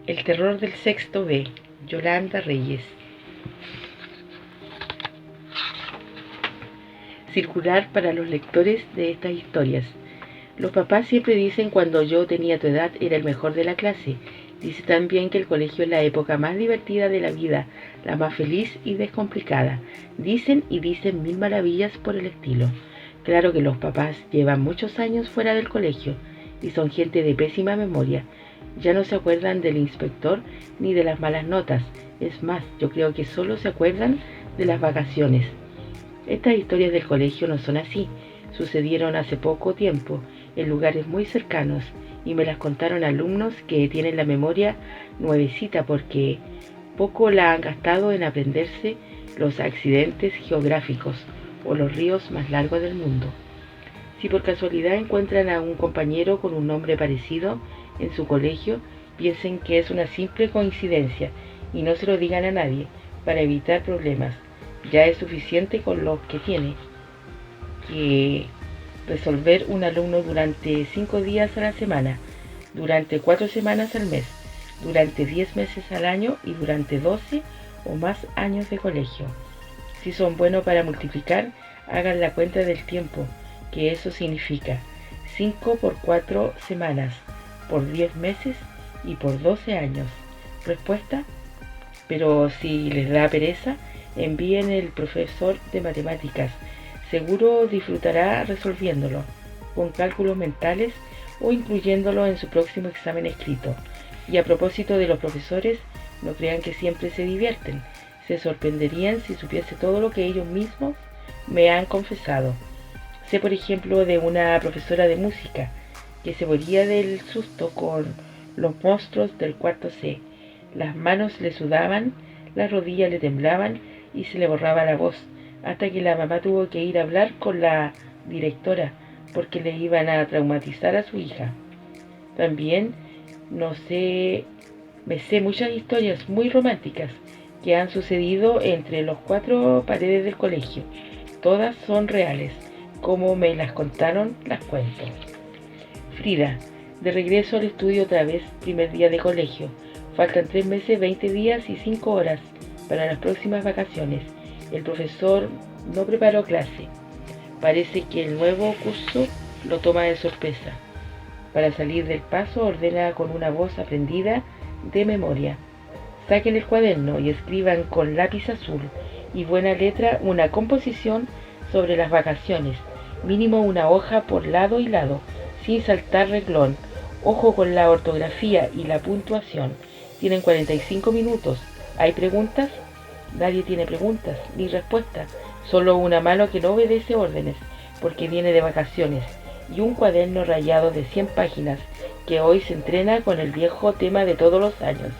El terror del sexto B, Yolanda Reyes. Circular para los lectores de estas historias. Los papás siempre dicen cuando yo tenía tu edad era el mejor de la clase. Dice también que el colegio es la época más divertida de la vida, la más feliz y descomplicada. Dicen y dicen mil maravillas por el estilo. Claro que los papás llevan muchos años fuera del colegio y son gente de pésima memoria. Ya no se acuerdan del inspector ni de las malas notas. Es más, yo creo que solo se acuerdan de las vacaciones. Estas historias del colegio no son así. Sucedieron hace poco tiempo, en lugares muy cercanos, y me las contaron alumnos que tienen la memoria nuevecita porque poco la han gastado en aprenderse los accidentes geográficos o los ríos más largos del mundo. Si por casualidad encuentran a un compañero con un nombre parecido en su colegio, piensen que es una simple coincidencia y no se lo digan a nadie para evitar problemas. Ya es suficiente con lo que tiene que resolver un alumno durante 5 días a la semana, durante 4 semanas al mes, durante 10 meses al año y durante 12 o más años de colegio. Si son buenos para multiplicar, hagan la cuenta del tiempo, que eso significa 5 por 4 semanas, por 10 meses y por 12 años. ¿Respuesta? Pero si les da pereza, envíen el profesor de matemáticas. Seguro disfrutará resolviéndolo, con cálculos mentales o incluyéndolo en su próximo examen escrito. Y a propósito de los profesores, no crean que siempre se divierten. Se sorprenderían si supiese todo lo que ellos mismos me han confesado. Sé, por ejemplo, de una profesora de música que se moría del susto con los monstruos del cuarto C. Las manos le sudaban, las rodillas le temblaban y se le borraba la voz, hasta que la mamá tuvo que ir a hablar con la directora porque le iban a traumatizar a su hija. También me sé muchas historias muy románticas que han sucedido entre los 4 paredes del colegio. Todas son reales. Como me las contaron, las cuento. Frida, de regreso al estudio otra vez, primer día de colegio. Faltan 3 meses, 20 días y 5 horas para las próximas vacaciones. El profesor no preparó clase. Parece que el nuevo curso lo toma de sorpresa. Para salir del paso ordena con una voz aprendida de memoria. Saquen el cuaderno y escriban con lápiz azul y buena letra una composición sobre las vacaciones, mínimo una hoja por lado y lado, sin saltar renglón. Ojo con la ortografía y la puntuación. Tienen 45 minutos. ¿Hay preguntas? Nadie tiene preguntas ni respuestas, solo una mano que no obedece órdenes porque viene de vacaciones y un cuaderno rayado de 100 páginas que hoy se entrena con el viejo tema de todos los años.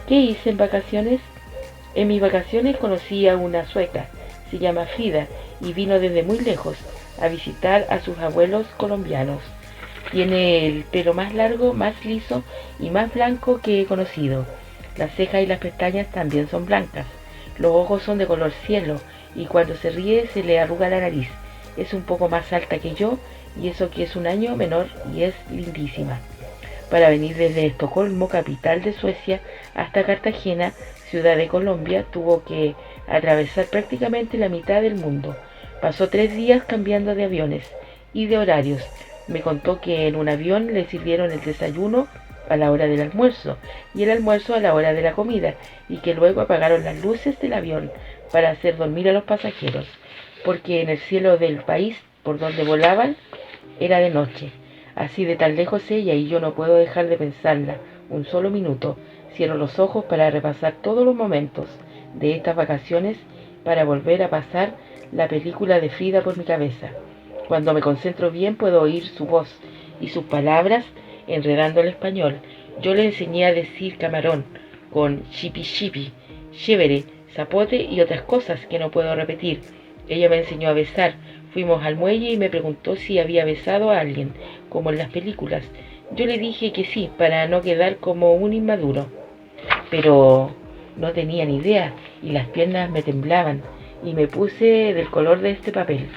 ¿Qué hice en vacaciones? En mis vacaciones conocí a una sueca, se llama Frida y vino desde muy lejos a visitar a sus abuelos colombianos. Tiene el pelo más largo, más liso y más blanco que he conocido. Las cejas y las pestañas también son blancas. Los ojos son de color cielo y cuando se ríe se le arruga la nariz. Es un poco más alta que yo y eso que es un año menor y es lindísima. Para venir desde Estocolmo, capital de Suecia, hasta Cartagena, ciudad de Colombia, tuvo que atravesar prácticamente la mitad del mundo. Pasó 3 días cambiando de aviones y de horarios. Me contó que en un avión le sirvieron el desayuno a la hora del almuerzo y el almuerzo a la hora de la comida y que luego apagaron las luces del avión para hacer dormir a los pasajeros, porque en el cielo del país por donde volaban era de noche. Así de tan lejos ella y yo no puedo dejar de pensarla un solo minuto. Cierro los ojos para repasar todos los momentos de estas vacaciones para volver a pasar la película de Frida por mi cabeza. Cuando me concentro bien puedo oír su voz y sus palabras enredando el español. Yo le enseñé a decir camarón con chipi chipi, chévere, zapote y otras cosas que no puedo repetir. Ella me enseñó a besar. Fuimos al muelle y me preguntó si había besado a alguien, como en las películas. Yo le dije que sí, para no quedar como un inmaduro. Pero no tenía ni idea y las piernas me temblaban y me puse del color de este papel.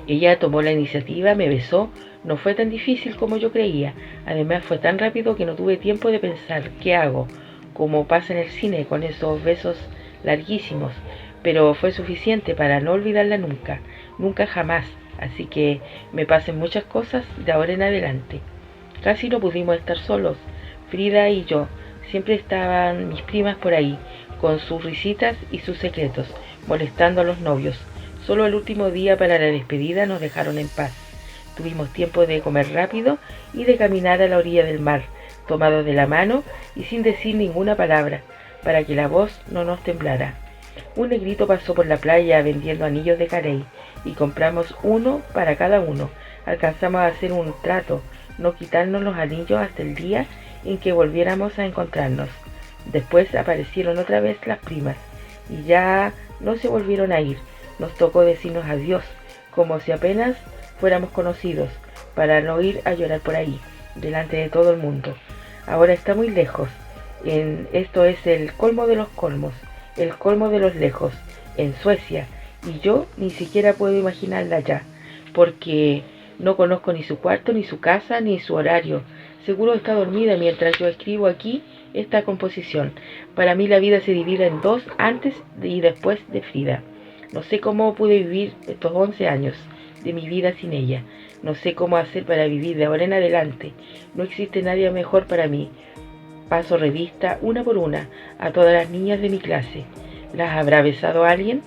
Ella tomó la iniciativa, me besó, no fue tan difícil como yo creía, además fue tan rápido que no tuve tiempo de pensar qué hago, como pasa en el cine con esos besos larguísimos, pero fue suficiente para no olvidarla nunca, nunca jamás, así que me pasen muchas cosas de ahora en adelante. Casi no pudimos estar solos, Frida y yo, siempre estaban mis primas por ahí, con sus risitas y sus secretos, molestando a los novios. Solo el último día para la despedida nos dejaron en paz. Tuvimos tiempo de comer rápido y de caminar a la orilla del mar, tomados de la mano y sin decir ninguna palabra, para que la voz no nos temblara. Un negrito pasó por la playa vendiendo anillos de carey y compramos uno para cada uno. Alcanzamos a hacer un trato, no quitarnos los anillos hasta el día en que volviéramos a encontrarnos. Después aparecieron otra vez las primas y ya no se volvieron a ir. Nos tocó decirnos adiós, como si apenas fuéramos conocidos, para no ir a llorar por ahí, delante de todo el mundo. Ahora está muy lejos. Esto es el colmo de los colmos, el colmo de los lejos, en Suecia, y yo ni siquiera puedo imaginarla ya, porque no conozco ni su cuarto, ni su casa, ni su horario. Seguro está dormida mientras yo escribo aquí esta composición. Para mí la vida se divide en dos, antes y después de Frida. No sé cómo pude vivir estos 11 años de mi vida sin ella. No sé cómo hacer para vivir de ahora en adelante. No existe nadie mejor para mí. Paso revista una por una a todas las niñas de mi clase. ¿Las habrá besado alguien?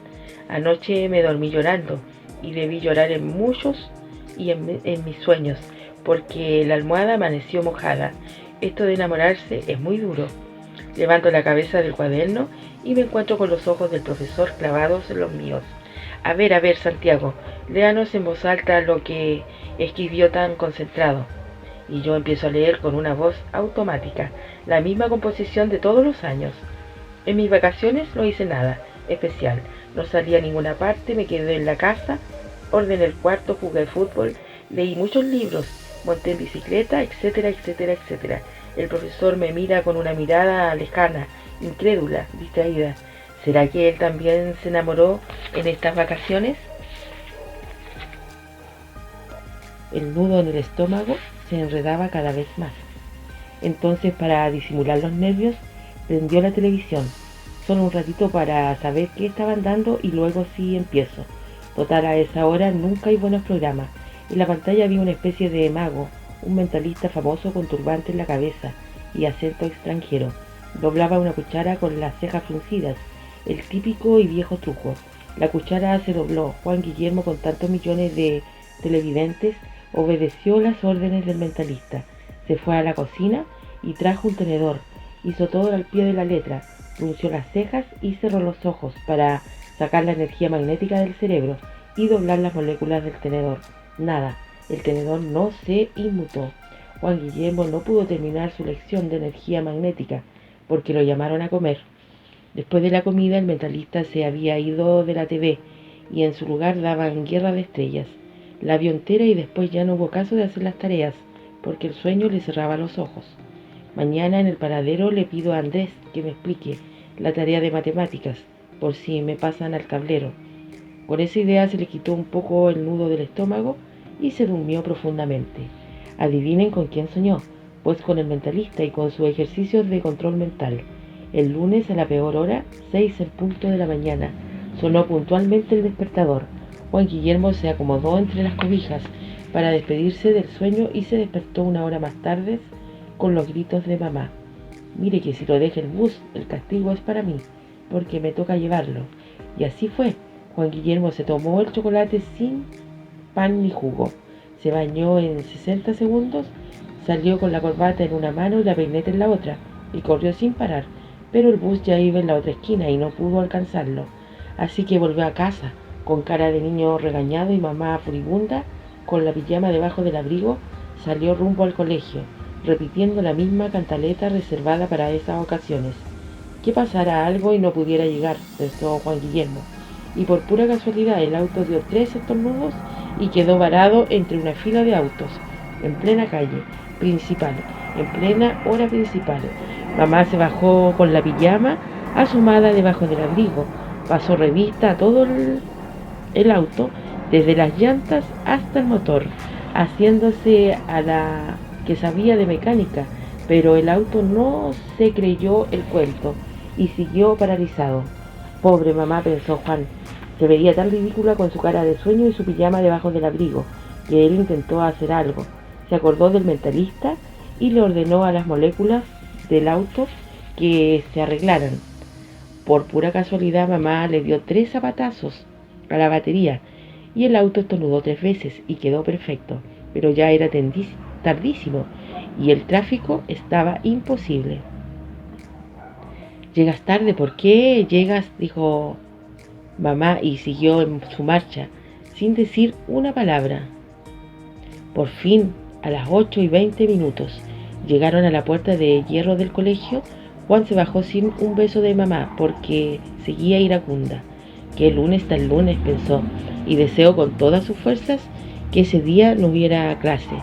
Anoche me dormí llorando y debí llorar en muchos y en mis sueños, porque la almohada amaneció mojada. Esto de enamorarse es muy duro. Levanto la cabeza del cuaderno y me encuentro con los ojos del profesor clavados en los míos. A ver, Santiago, léanos en voz alta lo que escribió tan concentrado. Y yo empiezo a leer con una voz automática, la misma composición de todos los años. En mis vacaciones no hice nada especial, no salí a ninguna parte, me quedé en la casa, ordené el cuarto, jugué fútbol, leí muchos libros, monté en bicicleta, etcétera, etcétera, etcétera. El profesor me mira con una mirada lejana, incrédula, distraída. ¿Será que él también se enamoró en estas vacaciones? El nudo en el estómago se enredaba cada vez más. Entonces, para disimular los nervios, prendió la televisión, solo un ratito para saber qué estaban dando y luego sí empiezo. Total, a esa hora nunca hay buenos programas. En la pantalla vi una especie de mago, un mentalista famoso con turbante en la cabeza y acento extranjero. Doblaba una cuchara con las cejas fruncidas, el típico y viejo truco. La cuchara se dobló. Juan Guillermo, con tantos millones de televidentes, obedeció las órdenes del mentalista. Se fue a la cocina y trajo un tenedor. Hizo todo al pie de la letra. Frunció las cejas y cerró los ojos para sacar la energía magnética del cerebro y doblar las moléculas del tenedor. Nada, el tenedor no se inmutó. Juan Guillermo no pudo terminar su lección de energía magnética porque lo llamaron a comer. Después de la comida, el mentalista se había ido de la TV y en su lugar daban Guerra de Estrellas. La vio entera y después ya no hubo caso de hacer las tareas porque el sueño le cerraba los ojos. Mañana en el paradero le pido a Andrés que me explique la tarea de matemáticas por si me pasan al tablero. Con esa idea se le quitó un poco el nudo del estómago y se durmió profundamente. Adivinen con quién soñó, pues con el mentalista y con sus ejercicios de control mental. El lunes a la peor hora, 6 en punto de la mañana, sonó puntualmente el despertador. Juan Guillermo se acomodó entre las cobijas para despedirse del sueño y se despertó una hora más tarde con los gritos de mamá. Mire que si lo deja el bus, el castigo es para mí, porque me toca llevarlo. Y así fue. Juan Guillermo se tomó el chocolate sin pan ni jugo. Se bañó en 60 segundos, salió con la corbata en una mano y la peineta en la otra, y corrió sin parar. Pero el bus ya iba en la otra esquina y no pudo alcanzarlo. Así que volvió a casa, con cara de niño regañado y mamá furibunda, con la pijama debajo del abrigo, salió rumbo al colegio, repitiendo la misma cantaleta reservada para esas ocasiones. ¿Qué pasara algo y no pudiera llegar?, pensó Juan Guillermo. Y por pura casualidad el auto dio 3 estornudos y quedó varado entre una fila de autos, en plena calle principal, en plena hora principal. Mamá se bajó con la pijama asomada debajo del abrigo, pasó revista a todo el auto desde las llantas hasta el motor, haciéndose a la que sabía de mecánica, pero el auto no se creyó el cuento y siguió paralizado. Pobre mamá, pensó Juan, se veía tan ridícula con su cara de sueño y su pijama debajo del abrigo, que él intentó hacer algo. Se acordó del mentalista y le ordenó a las moléculas del auto que se arreglaran. Por pura casualidad, mamá le dio 3 zapatazos a la batería y el auto estornudó 3 veces y quedó perfecto, pero ya era tardísimo y el tráfico estaba imposible. «Llegas tarde, ¿por qué llegas?», dijo mamá y siguió en su marcha, sin decir una palabra. Por fin, a las 8:20, llegaron a la puerta de hierro del colegio. Juan se bajó sin un beso de mamá porque seguía iracunda. «Qué lunes tan lunes», pensó, y deseó con todas sus fuerzas que ese día no hubiera clase.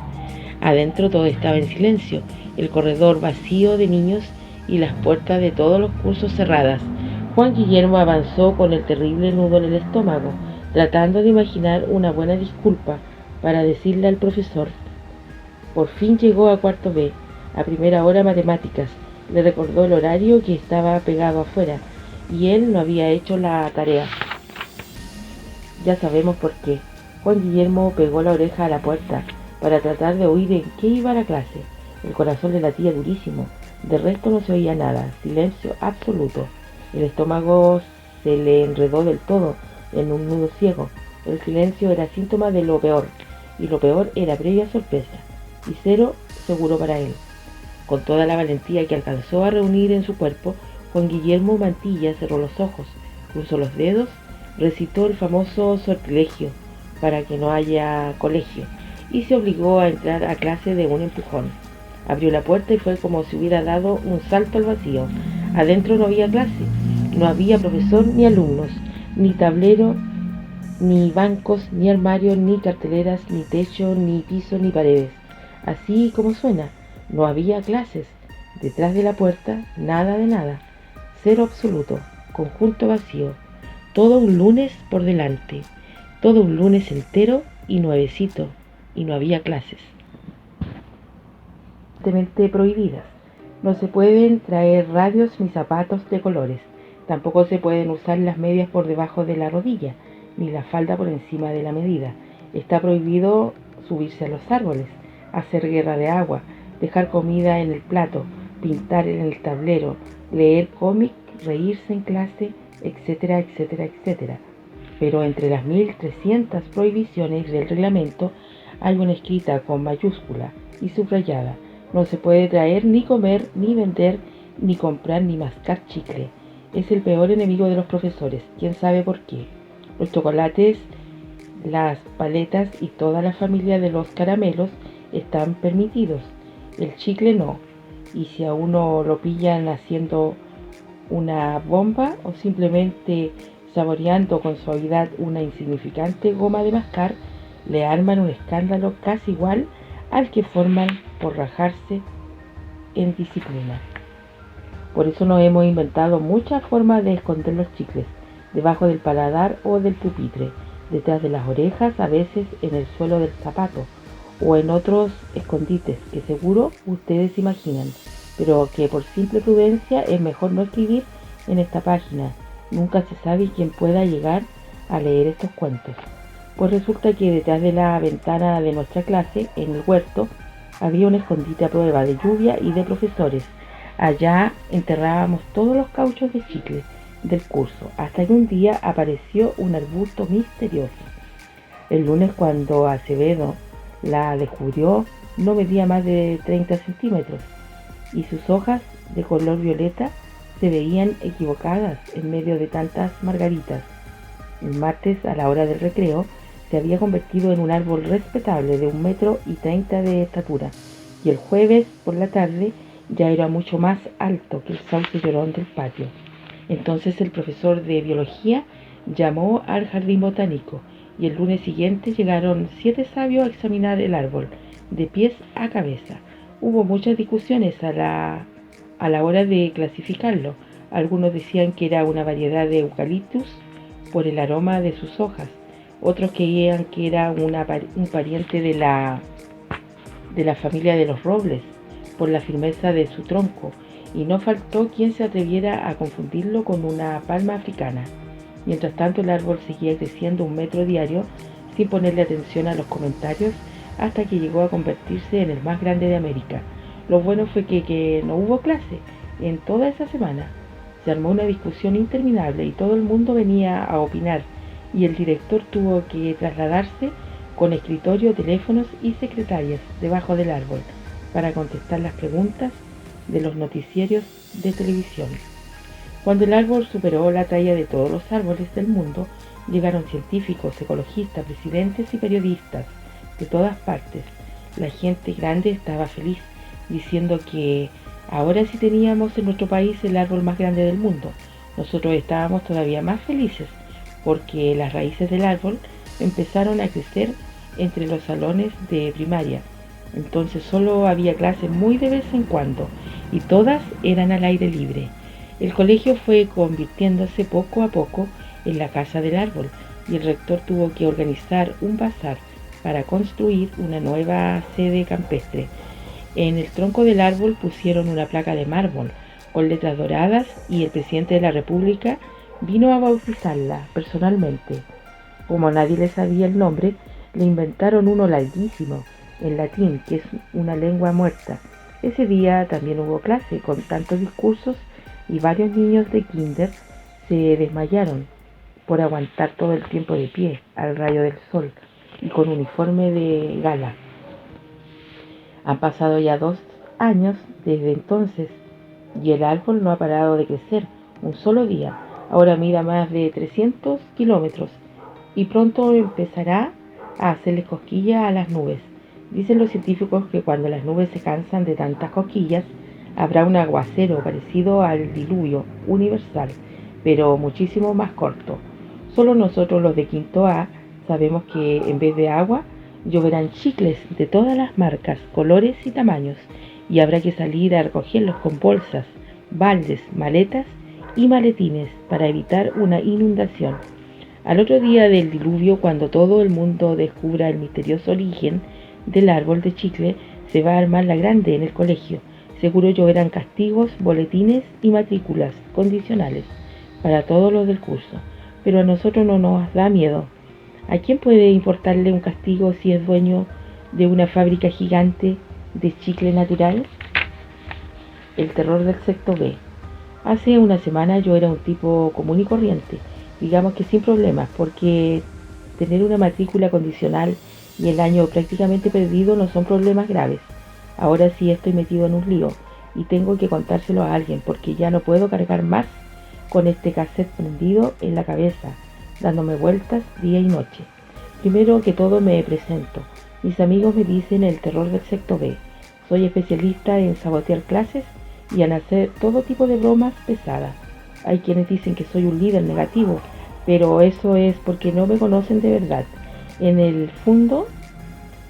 Adentro todo estaba en silencio, el corredor vacío de niños y las puertas de todos los cursos cerradas. Juan Guillermo avanzó con el terrible nudo en el estómago, tratando de imaginar una buena disculpa para decirle al profesor. Por fin llegó a cuarto B, a primera hora matemáticas. Le recordó el horario que estaba pegado afuera, y él no había hecho la tarea. Ya sabemos por qué. Juan Guillermo pegó la oreja a la puerta para tratar de oír en qué iba la clase. El corazón le latía durísimo. De resto no se oía nada, silencio absoluto. El estómago se le enredó del todo en un nudo ciego. El silencio era síntoma de lo peor, y lo peor era previa sorpresa, y cero seguro para él. Con toda la valentía que alcanzó a reunir en su cuerpo, Juan Guillermo Mantilla cerró los ojos, cruzó los dedos, recitó el famoso sortilegio para que no haya colegio, y se obligó a entrar a clase de un empujón. Abrió la puerta y fue como si hubiera dado un salto al vacío. Adentro no había clase, no había profesor ni alumnos, ni tablero, ni bancos, ni armarios, ni carteleras, ni techo, ni piso, ni paredes. Así como suena, no había clases. Detrás de la puerta, nada de nada. Cero absoluto, conjunto vacío. Todo un lunes por delante. Todo un lunes entero y nuevecito. Y no había clases. Prohibidas. No se pueden traer radios ni zapatos de colores. Tampoco se pueden usar las medias por debajo de la rodilla, ni la falda por encima de la medida. Está prohibido subirse a los árboles, hacer guerra de agua, dejar comida en el plato, pintar en el tablero, leer cómic, reírse en clase, etcétera, etcétera, etcétera. Pero entre las 1300 prohibiciones del reglamento hay una escrita con mayúscula y subrayada. No se puede traer, ni comer, ni vender, ni comprar, ni mascar chicle. Es el peor enemigo de los profesores. ¿Quién sabe por qué? Los chocolates, las paletas y toda la familia de los caramelos están permitidos. El chicle no. Y si a uno lo pillan haciendo una bomba o simplemente saboreando con suavidad una insignificante goma de mascar, le arman un escándalo casi igual al que forman por rajarse en disciplina. Por eso nos hemos inventado muchas formas de esconder los chicles, debajo del paladar o del pupitre, detrás de las orejas, a veces en el suelo del zapato, o en otros escondites que seguro ustedes imaginan, pero que por simple prudencia es mejor no escribir en esta página. Nunca se sabe quién pueda llegar a leer estos cuentos. Pues resulta que detrás de la ventana de nuestra clase, en el huerto, había un escondite a prueba de lluvia y de profesores. Allá enterrábamos todos los cauchos de chicle del curso, hasta que un día apareció un arbusto misterioso. El lunes, cuando Acevedo la descubrió, no medía más de 30 centímetros y sus hojas de color violeta se veían equivocadas en medio de tantas margaritas. El martes, a la hora del recreo, se había convertido en un árbol respetable de 1,30 m de estatura, y el jueves por la tarde ya era mucho más alto que el sauce llorón del patio. Entonces el profesor de biología llamó al jardín botánico, y el lunes siguiente llegaron 7 sabios a examinar el árbol, de pies a cabeza. Hubo muchas discusiones a la hora de clasificarlo. Algunos decían que era una variedad de eucaliptus por el aroma de sus hojas. Otros creían que era un pariente de la familia de los robles, por la firmeza de su tronco, y no faltó quien se atreviera a confundirlo con una palma africana. Mientras tanto, el árbol seguía creciendo 1 metro diario, sin ponerle atención a los comentarios, hasta que llegó a convertirse en el más grande de América. Lo bueno fue que no hubo clase en toda esa semana. Se armó una discusión interminable y todo el mundo venía a opinar, y el director tuvo que trasladarse con escritorio, teléfonos y secretarias debajo del árbol para contestar las preguntas de los noticieros de televisión. Cuando el árbol superó la talla de todos los árboles del mundo, llegaron científicos, ecologistas, presidentes y periodistas de todas partes. La gente grande estaba feliz, diciendo que ahora sí teníamos en nuestro país el árbol más grande del mundo. Nosotros estábamos todavía más felices porque las raíces del árbol empezaron a crecer entre los salones de primaria. Entonces solo había clases muy de vez en cuando y todas eran al aire libre. El colegio fue convirtiéndose poco a poco en la casa del árbol y el rector tuvo que organizar un bazar para construir una nueva sede campestre. En el tronco del árbol pusieron una placa de mármol con letras doradas y el presidente de la República vino a bautizarla personalmente. Como nadie le sabía el nombre, le inventaron uno larguísimo, en latín, que es una lengua muerta. Ese día también hubo clase, con tantos discursos, y varios niños de kinder se desmayaron por aguantar todo el tiempo de pie al rayo del sol y con uniforme de gala. Han pasado ya 2 años desde entonces y el árbol no ha parado de crecer un solo día. Ahora mide más de 300 kilómetros y pronto empezará a hacerles cosquillas a las nubes. Dicen los científicos que cuando las nubes se cansan de tantas cosquillas, habrá un aguacero parecido al diluvio universal, pero muchísimo más corto. Solo nosotros los de quinto A sabemos que en vez de agua lloverán chicles de todas las marcas, colores y tamaños, y habrá que salir a recogerlos con bolsas, baldes, maletas y maletines para evitar una inundación. Al otro día del diluvio, cuando todo el mundo descubra el misterioso origen del árbol de chicle, se va a armar la grande en el colegio. Seguro lloverán castigos, boletines y matrículas condicionales para todos los del curso. Pero a nosotros no nos da miedo. ¿A quién puede importarle un castigo si es dueño de una fábrica gigante de chicle natural? El terror del sexto B. Hace una semana yo era un tipo común y corriente, digamos que sin problemas, porque tener una matrícula condicional y el año prácticamente perdido no son problemas graves. Ahora sí estoy metido en un lío y tengo que contárselo a alguien porque ya no puedo cargar más con este cassette prendido en la cabeza, dándome vueltas día y noche. Primero que todo me presento. Mis amigos me dicen el terror del sexto B. Soy especialista en sabotear clases y en hacer todo tipo de bromas pesadas. Hay quienes dicen que soy un líder negativo, pero eso es porque no me conocen de verdad. En el fondo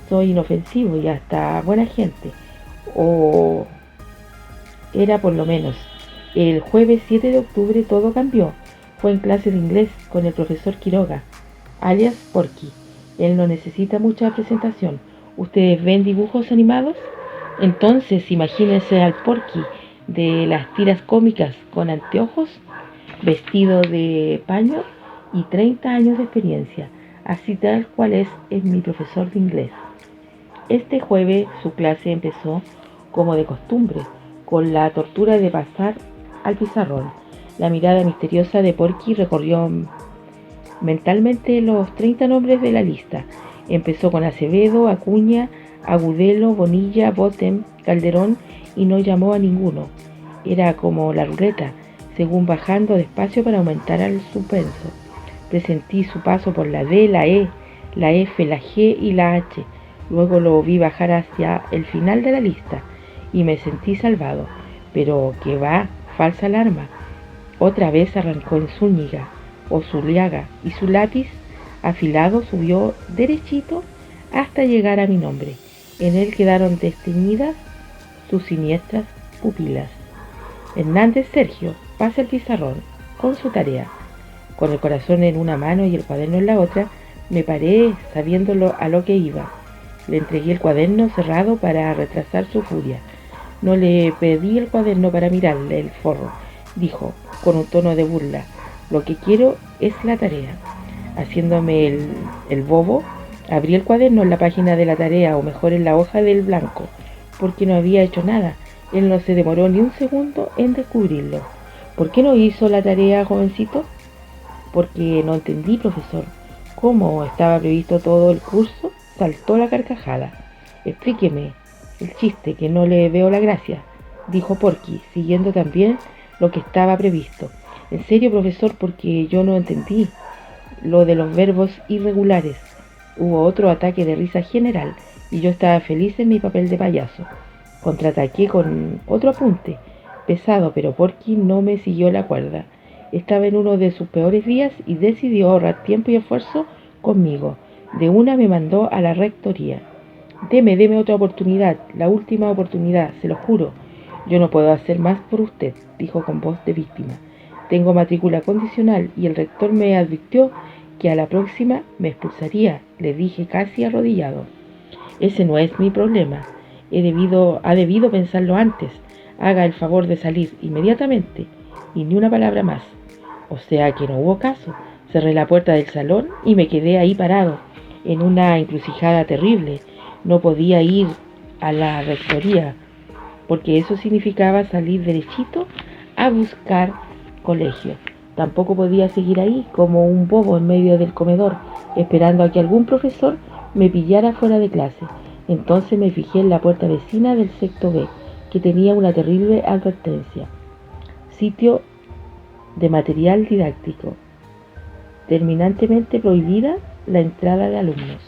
soy inofensivo y hasta buena gente, o era por lo menos. El jueves 7 de octubre todo cambió. Fue en clase de inglés con el profesor Quiroga, alias Porky. Él no necesita mucha presentación. ¿Ustedes ven dibujos animados? Entonces imagínense al Porky de las tiras cómicas con anteojos, vestido de paño y 30 años de experiencia. Así tal cual es mi profesor de inglés. Este jueves su clase empezó como de costumbre, con la tortura de pasar al pizarrón. La mirada misteriosa de Porky recorrió mentalmente los 30 nombres de la lista. Empezó con Acevedo, Acuña, Agudelo, Bonilla, Botem, Calderón y no llamó a ninguno. Era como la ruleta, según bajando despacio para aumentar el suspenso. Presentí su paso por la D, la E, la F, la G y la H. Luego lo vi bajar hacia el final de la lista y me sentí salvado. Pero que va, falsa alarma. Otra vez arrancó en Zúñiga o Zuliaga y su lápiz afilado subió derechito hasta llegar a mi nombre. En él quedaron desteñidas sus siniestras pupilas. Hernández Sergio, pasa el pizarrón con su tarea. Con el corazón en una mano y el cuaderno en la otra, Me paré sabiéndolo a lo que iba. Le entregué el cuaderno cerrado para retrasar su furia. No le pedí el cuaderno para mirarle el forro, dijo, con un tono de burla. Lo que quiero es la tarea. Haciéndome el bobo, abrí el cuaderno en la página de la tarea, o mejor en la hoja del blanco, porque no había hecho nada. Él no se demoró ni un segundo en descubrirlo. ¿Por qué no hizo la tarea, jovencito? Porque no entendí, profesor. ¿Cómo estaba previsto todo el curso? Saltó la carcajada. Explíqueme el chiste, que no le veo la gracia, dijo Porky, siguiendo también lo que estaba previsto. En serio, profesor, porque yo no entendí lo de los verbos irregulares. Hubo otro ataque de risa general y yo estaba feliz en mi papel de payaso. Contraataqué con otro apunte, pesado, pero Porky no me siguió la cuerda. Estaba en uno de sus peores días y decidió ahorrar tiempo y esfuerzo conmigo. De una me mandó a la rectoría. Deme otra oportunidad, la última oportunidad, se lo juro. Yo no puedo hacer más por usted, dijo con voz de víctima. Tengo matrícula condicional y el rector me advirtió que a la próxima me expulsaría, le dije casi arrodillado. Ese no es mi problema. Ha debido pensarlo antes. Haga el favor de salir inmediatamente y ni una palabra más. O sea que no hubo caso. Cerré la puerta del salón y me quedé ahí parado, en una encrucijada terrible. No podía ir a la rectoría, porque eso significaba salir derechito a buscar colegio. Tampoco podía seguir ahí como un bobo en medio del comedor, esperando a que algún profesor me pillara fuera de clase. Entonces me fijé en la puerta vecina del sexto B, que tenía una terrible advertencia. Sitio de material didáctico. Terminantemente prohibida la entrada de alumnos.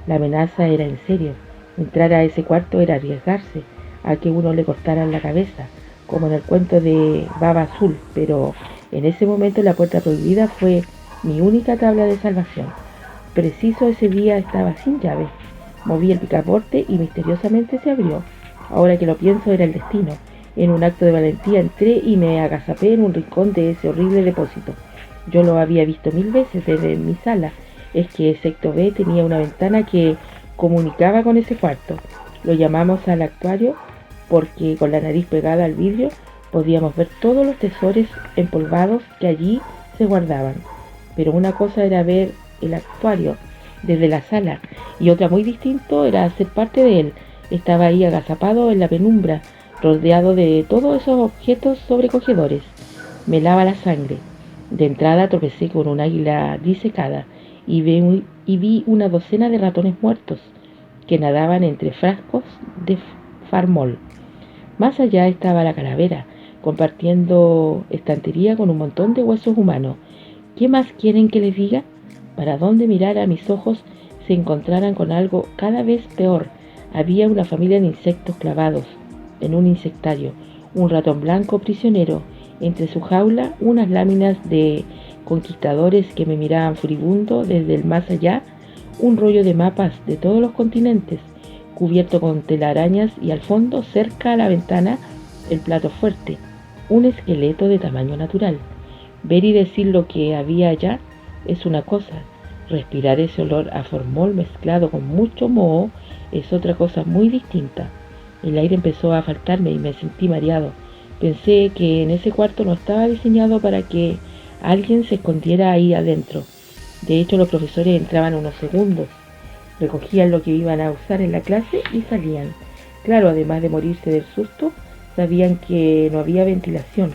La amenaza era en serio. Entrar a ese cuarto era arriesgarse a que uno le cortaran la cabeza, como en el cuento de Baba Azul, pero en ese momento la puerta prohibida fue mi única tabla de salvación. Preciso ese día estaba sin llave. Moví el picaporte y misteriosamente se abrió. Ahora que lo pienso, era el destino. En un acto de valentía entré y me agazapé en un rincón de ese horrible depósito. Yo lo había visto 1000 veces desde mi sala. Es que el sexto B tenía una ventana que comunicaba con ese cuarto. Lo llamamos al actuario porque con la nariz pegada al vidrio podíamos ver todos los tesoros empolvados que allí se guardaban. Pero una cosa era ver el actuario desde la sala y otra muy distinto era ser parte de él. Estaba ahí agazapado en la penumbra, rodeado de todos esos objetos sobrecogedores. Me lava la sangre. De entrada tropecé con un águila disecada y vi una docena de ratones muertos que nadaban entre frascos de farmol. Más allá estaba la calavera, compartiendo estantería con un montón de huesos humanos. ¿Qué más quieren que les diga? Para donde mirara mis ojos se encontraran con algo cada vez peor. Había una familia de insectos clavados en un insectario, un ratón blanco prisionero, entre su jaula unas láminas de conquistadores que me miraban furibundo desde el más allá, un rollo de mapas de todos los continentes, cubierto con telarañas y al fondo, cerca a la ventana, el plato fuerte, un esqueleto de tamaño natural. Ver y decir lo que había allá es una cosa, respirar ese olor a formol mezclado con mucho moho es otra cosa muy distinta. El aire empezó a faltarme y me sentí mareado. Pensé que en ese cuarto no estaba diseñado para que alguien se escondiera ahí adentro. De hecho, los profesores entraban unos segundos, recogían lo que iban a usar en la clase y salían. Claro, además de morirse del susto, sabían que no había ventilación.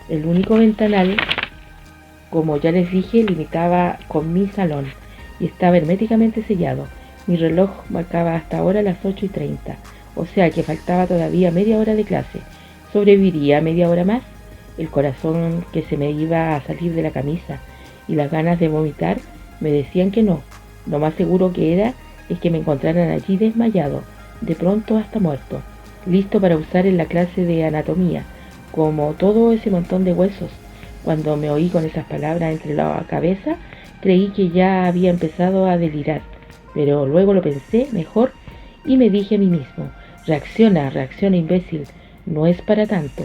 El único ventanal, como ya les dije, limitaba con mi salón y estaba herméticamente sellado. Mi reloj marcaba hasta ahora las 8:30, o sea que faltaba todavía media hora de clase. ¿Sobreviviría media hora más? El corazón que se me iba a salir de la camisa y las ganas de vomitar me decían que no. Lo más seguro que era es que me encontraran allí desmayado, de pronto hasta muerto, listo para usar en la clase de anatomía, como todo ese montón de huesos. Cuando me oí con esas palabras entre la cabeza, creí que ya había empezado a delirar, pero luego lo pensé mejor y me dije a mí mismo, reacciona, imbécil, no es para tanto.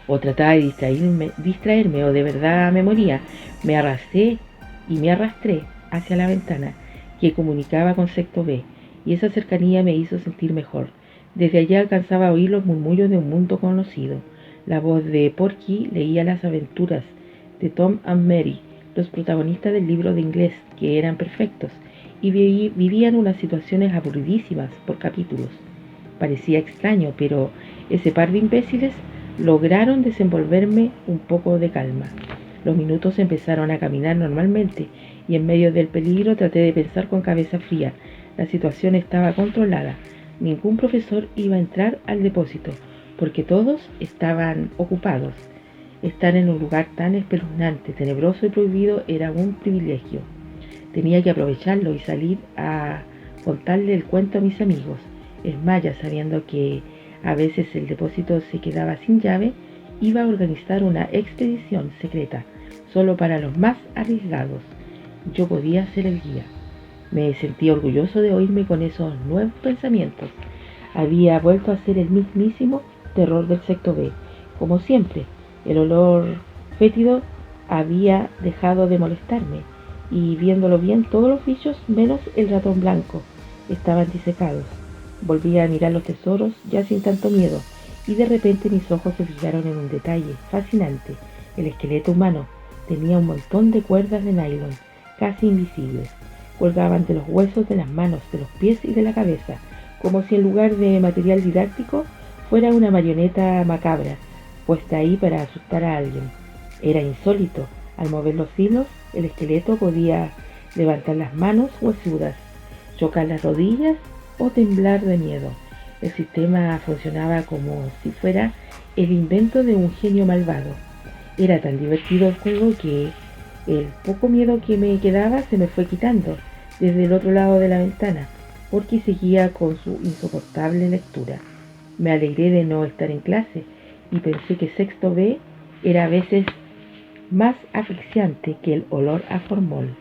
O trataba de distraerme o de verdad me moría. Me arrasé y me arrastré hacia la ventana que comunicaba con sexto B, y esa cercanía me hizo sentir mejor. Desde allá alcanzaba a oír los murmullos de un mundo conocido. La voz de Porky leía las aventuras de Tom and Mary, los protagonistas del libro de inglés, que eran perfectos, y vivían unas situaciones aburridísimas por capítulos. Parecía extraño, pero ese par de imbéciles lograron desenvolverme un poco de calma. Los minutos empezaron a caminar normalmente y en medio del peligro traté de pensar con cabeza fría. La situación estaba controlada. Ningún profesor iba a entrar al depósito porque todos estaban ocupados. Estar en un lugar tan espeluznante, tenebroso y prohibido era un privilegio. Tenía que aprovecharlo y salir a contarle el cuento a mis amigos. Es más, ya sabiendo que a veces el depósito se quedaba sin llave, iba a organizar una expedición secreta, solo para los más arriesgados. Yo podía ser el guía. Me sentí orgulloso de oírme con esos nuevos pensamientos. Había vuelto a ser el mismísimo terror del sexto B. Como siempre, el olor fétido había dejado de molestarme, y viéndolo bien, todos los bichos, menos el ratón blanco, estaban disecados. Volví a mirar los tesoros ya sin tanto miedo, y de repente mis ojos se fijaron en un detalle fascinante. El esqueleto humano tenía un montón de cuerdas de nylon, casi invisibles. Colgaban de los huesos de las manos, de los pies y de la cabeza, como si en lugar de material didáctico fuera una marioneta macabra, puesta ahí para asustar a alguien. Era insólito. Al mover los hilos, el esqueleto podía levantar las manos huesudas, chocar las rodillas o temblar de miedo. El sistema funcionaba como si fuera el invento de un genio malvado. Era tan divertido el juego que el poco miedo que me quedaba se me fue quitando desde el otro lado de la ventana, porque seguía con su insoportable lectura. Me alegré de no estar en clase y pensé que sexto B era a veces más asfixiante que el olor a formol.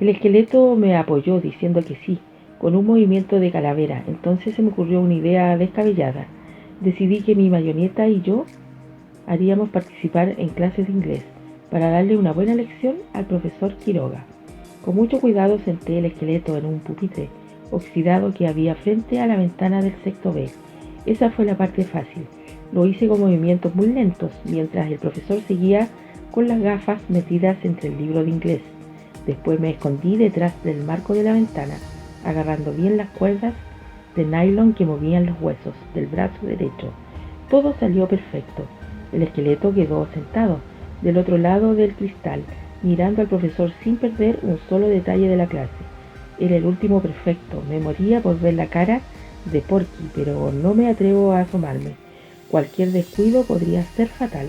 El esqueleto me apoyó diciendo que sí, con un movimiento de calavera. Entonces se me ocurrió una idea descabellada. Decidí que mi marioneta y yo haríamos participar en clases de inglés para darle una buena lección al profesor Quiroga. Con mucho cuidado senté el esqueleto en un pupitre oxidado que había frente a la ventana del sexto B. Esa fue la parte fácil. Lo hice con movimientos muy lentos, mientras el profesor seguía con las gafas metidas entre el libro de inglés. Después me escondí detrás del marco de la ventana, agarrando bien las cuerdas de nylon que movían los huesos del brazo derecho. Todo salió perfecto. El esqueleto quedó sentado del otro lado del cristal, mirando al profesor sin perder un solo detalle de la clase. Era el último perfecto. Me moría por ver la cara de Porky, pero no me atrevo a asomarme. Cualquier descuido podría ser fatal.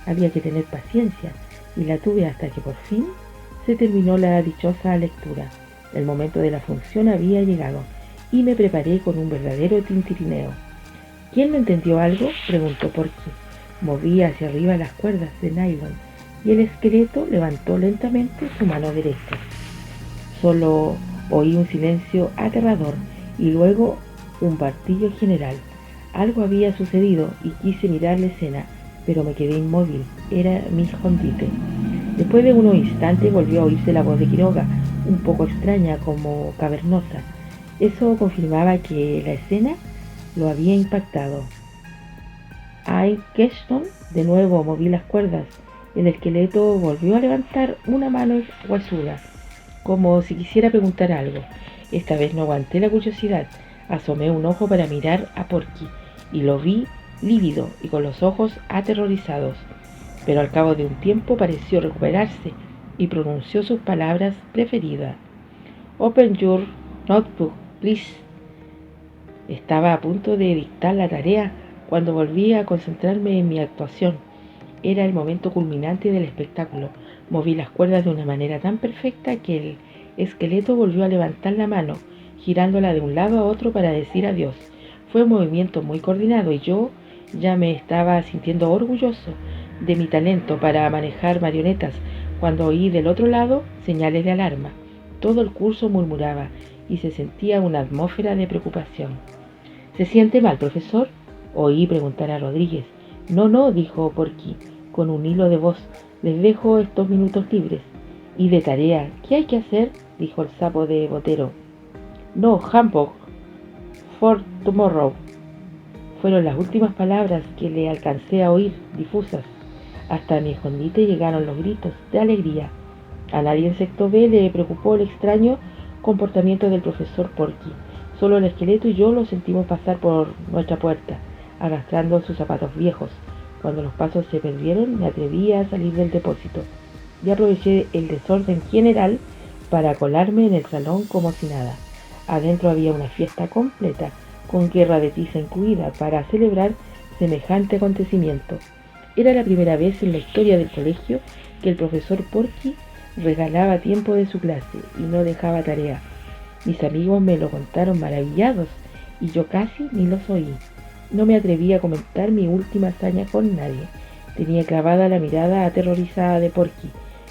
Había que tener paciencia, y la tuve hasta que por fin se terminó la dichosa lectura. El momento de la función había llegado, y me preparé con un verdadero tintirineo. ¿Quién no entendió algo?, preguntó Porky. Moví hacia arriba las cuerdas de nylon, y el esqueleto levantó lentamente su mano derecha. Solo oí un silencio aterrador, y luego un martillo general. Algo había sucedido, y quise mirar la escena, pero me quedé inmóvil. Era mi escondite. Después de unos instantes volvió a oírse la voz de Quiroga, un poco extraña, como cavernosa. Eso confirmaba que la escena lo había impactado. ¡Ay, Keston! De nuevo moví las cuerdas. El esqueleto volvió a levantar una mano huesuda, como si quisiera preguntar algo. Esta vez no aguanté la curiosidad. Asomé un ojo para mirar a Porky, y lo vi lívido y con los ojos aterrorizados. Pero al cabo de un tiempo pareció recuperarse y pronunció sus palabras preferidas. «Open your notebook, please». Estaba a punto de dictar la tarea cuando volví a concentrarme en mi actuación. Era el momento culminante del espectáculo. Moví las cuerdas de una manera tan perfecta que el esqueleto volvió a levantar la mano, girándola de un lado a otro para decir adiós. Fue un movimiento muy coordinado y yo ya me estaba sintiendo orgulloso de mi talento para manejar marionetas cuando oí del otro lado señales de alarma. Todo el curso murmuraba y se sentía una atmósfera de preocupación. «¿Se siente mal, profesor?», oí preguntar a Rodríguez. «No, no», dijo Porky con un hilo de voz. «Les dejo estos minutos libres». Y de tarea, ¿qué hay que hacer?, dijo el sapo de Botero. No, Hamburg, for tomorrow. Fueron las últimas palabras que le alcancé a oír, difusas. Hasta mi escondite llegaron los gritos de alegría. A nadie en sexto B le preocupó el extraño comportamiento del profesor Porky. Solo el esqueleto y yo lo sentimos pasar por nuestra puerta, arrastrando sus zapatos viejos. Cuando los pasos se perdieron, me atreví a salir del depósito y aproveché el desorden general para colarme en el salón como si nada. Adentro había una fiesta completa, con guerra de tiza incluida, para celebrar semejante acontecimiento. Era la primera vez en la historia del colegio que el profesor Porky regalaba tiempo de su clase y no dejaba tarea. Mis amigos me lo contaron maravillados y yo casi ni los oí. No me atreví a comentar mi última hazaña con nadie. Tenía clavada la mirada aterrorizada de Porky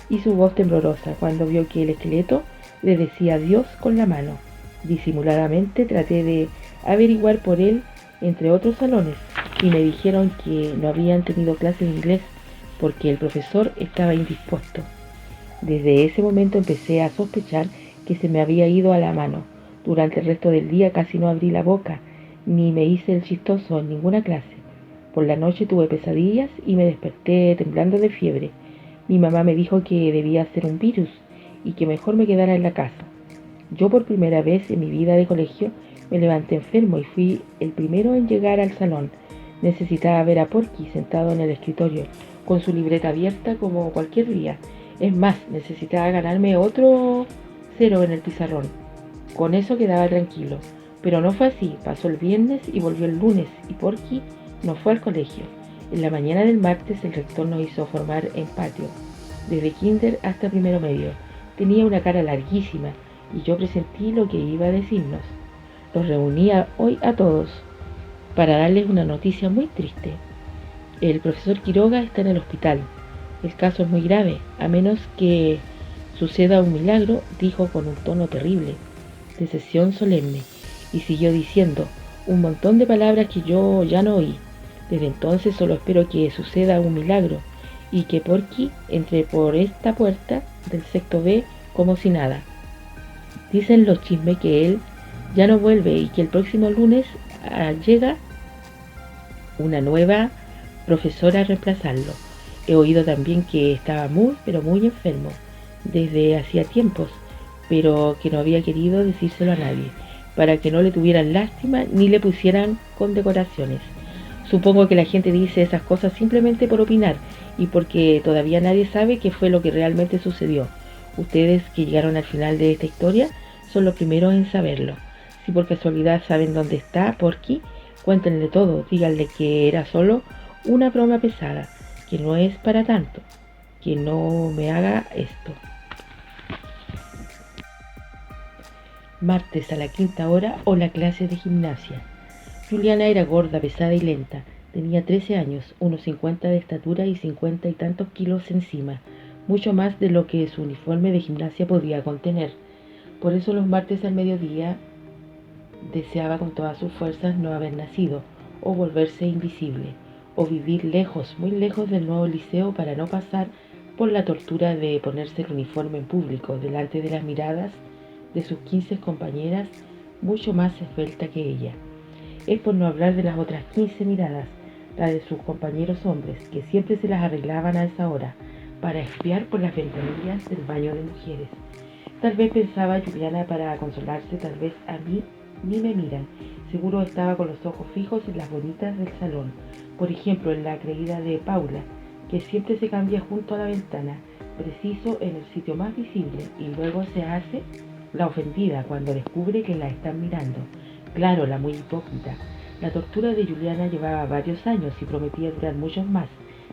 y su voz temblorosa cuando vio que el esqueleto le decía adiós con la mano. Disimuladamente traté de averiguar por él entre otros salones y me dijeron que no habían tenido clase de inglés porque el profesor estaba indispuesto. Desde ese momento empecé a sospechar que se me había ido a la mano. Durante el resto del día casi no abrí la boca, ni me hice el chistoso en ninguna clase. Por la noche tuve pesadillas y me desperté temblando de fiebre. Mi mamá me dijo que debía ser un virus y que mejor me quedara en la casa. Yo por primera vez en mi vida de colegio me levanté enfermo y fui el primero en llegar al salón. Necesitaba ver a Porky sentado en el escritorio, con su libreta abierta como cualquier día. Es más, necesitaba ganarme otro 0 en el pizarrón. Con eso quedaba tranquilo. Pero no fue así. Pasó el viernes y volvió el lunes y Porky no fue al colegio. En la mañana del martes el rector nos hizo formar en patio, desde kinder hasta primero medio. Tenía una cara larguísima y yo presentí lo que iba a decirnos. Los reunía hoy a todos para darles una noticia muy triste. El profesor Quiroga está en el hospital. El caso es muy grave, a menos que suceda un milagro, dijo con un tono terrible, de sesión solemne, y siguió diciendo un montón de palabras que yo ya no oí. Desde entonces solo espero que suceda un milagro y que Porky entre por esta puerta del sexto B como si nada. Dicen los chismes que él ya no vuelve y que el próximo lunes llega una nueva profesora a reemplazarlo. He oído también que estaba muy, pero muy enfermo desde hacía tiempos, pero que no había querido decírselo a nadie, para que no le tuvieran lástima ni le pusieran condecoraciones. Supongo que la gente dice esas cosas simplemente por opinar y porque todavía nadie sabe qué fue lo que realmente sucedió. Ustedes que llegaron al final de esta historia son los primeros en saberlo. Si por casualidad saben dónde está Porky, cuéntenle todo, díganle que era solo una broma pesada, que no es para tanto, que no me haga esto. Martes a la 5:00 hora o la clase de gimnasia. Juliana era gorda, pesada y lenta. Tenía 13 años, unos 50 de estatura y 50 y tantos kilos encima, mucho más de lo que su uniforme de gimnasia podía contener. Por eso los martes al mediodía deseaba con todas sus fuerzas no haber nacido, o volverse invisible, o vivir lejos, muy lejos del nuevo liceo para no pasar por la tortura de ponerse el uniforme en público, delante de las miradas de sus 15 compañeras, mucho más esbelta que ella. Es por no hablar de las otras 15 miradas, la de sus compañeros hombres, que siempre se las arreglaban a esa hora, para espiar por las ventanillas del baño de mujeres. Tal vez pensaba Juliana para consolarse, tal vez a mí ni me miran. Seguro estaba con los ojos fijos en las bonitas del salón, por ejemplo en la creída de Paula, que siempre se cambia junto a la ventana, preciso en el sitio más visible, y luego se hace la ofendida cuando descubre que la están mirando. Claro, la muy hipócrita. La tortura de Juliana llevaba varios años y prometía durar muchos más.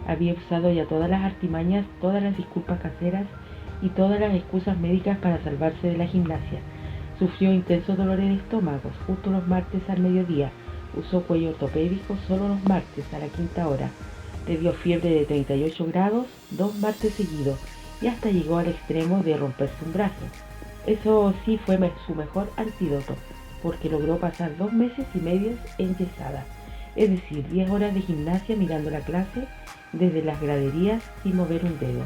Había usado ya todas las artimañas, todas las disculpas caseras y todas las excusas médicas para salvarse de la gimnasia. Sufrió intensos dolores de estómago justo los martes al mediodía. Usó cuello ortopédico solo los martes a la 5:00 hora. Le dio fiebre de 38 grados 2 martes seguidos y hasta llegó al extremo de romperse un brazo. Eso sí fue su mejor antídoto, porque logró pasar 2 meses y medio enyesada, es decir, 10 horas de gimnasia mirando la clase desde las graderías sin mover un dedo.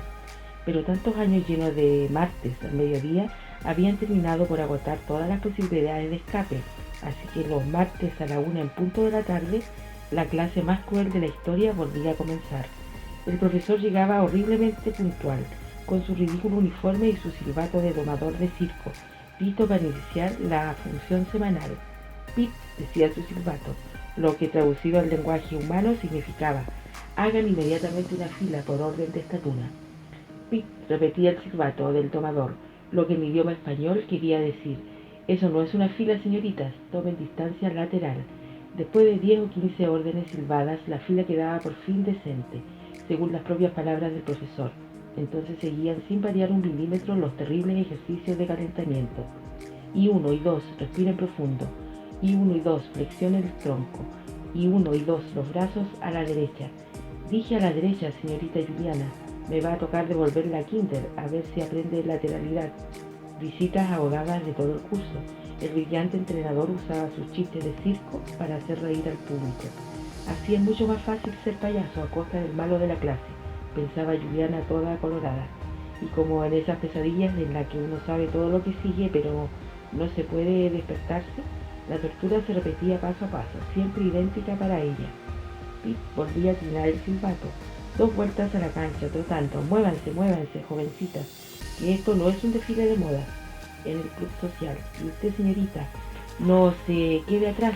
pero tantos años llenos de martes al mediodía habían terminado por agotar todas las posibilidades de escape, así que los martes a la 1 en punto de la tarde, la clase más cruel de la historia volvía a comenzar. El profesor llegaba horriblemente puntual, con su ridículo uniforme y su silbato de domador de circo, listo para iniciar la función semanal. Pit, decía su silbato, lo que traducido al lenguaje humano significaba: hagan inmediatamente una fila por orden de estatura. Pit, repetía el silbato del domador, lo que en idioma español quería decir: eso no es una fila, señoritas, tomen distancia lateral. Después de 10 o 15 órdenes silbadas, la fila quedaba por fin decente, según las propias palabras del profesor. Entonces seguían sin variar un milímetro los terribles ejercicios de calentamiento. Y 1 y 2, respiren profundo. Y 1 y 2, flexionen el tronco. Y 1 y 2, los brazos a la derecha. Dije a la derecha, señorita Juliana. Me va a tocar devolverla a Kinder, a ver si aprende lateralidad. Visitas abogadas de todo el curso. El brillante entrenador usaba sus chistes de circo para hacer reír al público. Así es mucho más fácil ser payaso a costa del malo de la clase, pensaba Juliana toda colorada. Y como en esas pesadillas en las que uno sabe todo lo que sigue, pero no se puede despertarse, la tortura se repetía paso a paso, siempre idéntica para ella. Pip volvía a trinar el silbato. 2 vueltas a la cancha, trotando. Muévanse, muévanse, jovencitas, que esto no es un desfile de moda en el club social. Y usted, señorita, no se quede atrás.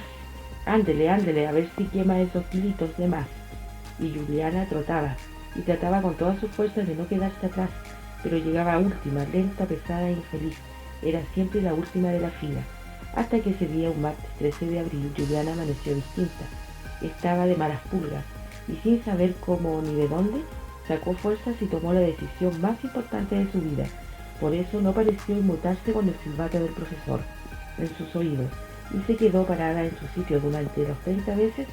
Ándele, ándele, a ver si quema esos kilitos de más. Y Juliana trotaba, y trataba con todas sus fuerzas de no quedarse atrás, pero llegaba última, lenta, pesada e infeliz. Era siempre la última de la fila. Hasta que ese día, un martes 13 de abril, Juliana amaneció distinta. Estaba de malas pulgas, y sin saber cómo ni de dónde, sacó fuerzas y tomó la decisión más importante de su vida. Por eso no pareció inmutarse con el silbato del profesor en sus oídos, y se quedó parada en su sitio durante las 30 veces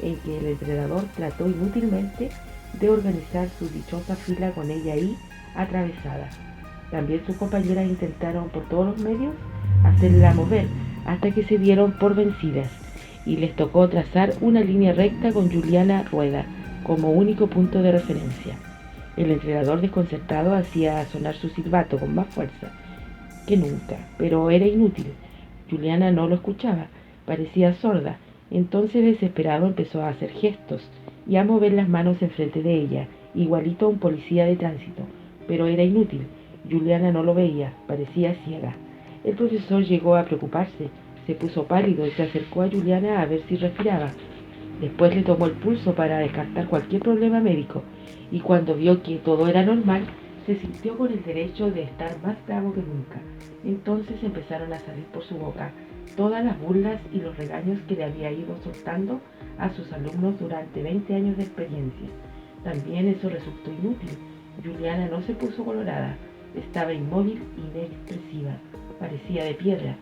en que el entrenador trató inútilmente de organizar su dichosa fila con ella ahí atravesada. También sus compañeras intentaron por todos los medios hacerla mover, hasta que se dieron por vencidas, y les tocó trazar una línea recta con Juliana Rueda como único punto de referencia. El entrenador desconcertado hacía sonar su silbato con más fuerza que nunca, pero era inútil. Juliana no lo escuchaba, parecía sorda. Entonces, desesperado, empezó a hacer gestos y a mover las manos enfrente de ella, igualito a un policía de tránsito, pero era inútil. Juliana no lo veía, parecía ciega. El profesor llegó a preocuparse, se puso pálido y se acercó a Juliana a ver si respiraba. Después le tomó el pulso para descartar cualquier problema médico, y cuando vio que todo era normal, se sintió con el derecho de estar más bravo que nunca. Entonces empezaron a salir por su boca todas las burlas y los regaños que le había ido soltando a sus alumnos durante 20 años de experiencia. También eso resultó inútil. Juliana no se puso colorada, estaba inmóvil e inexpresiva, parecía de piedra.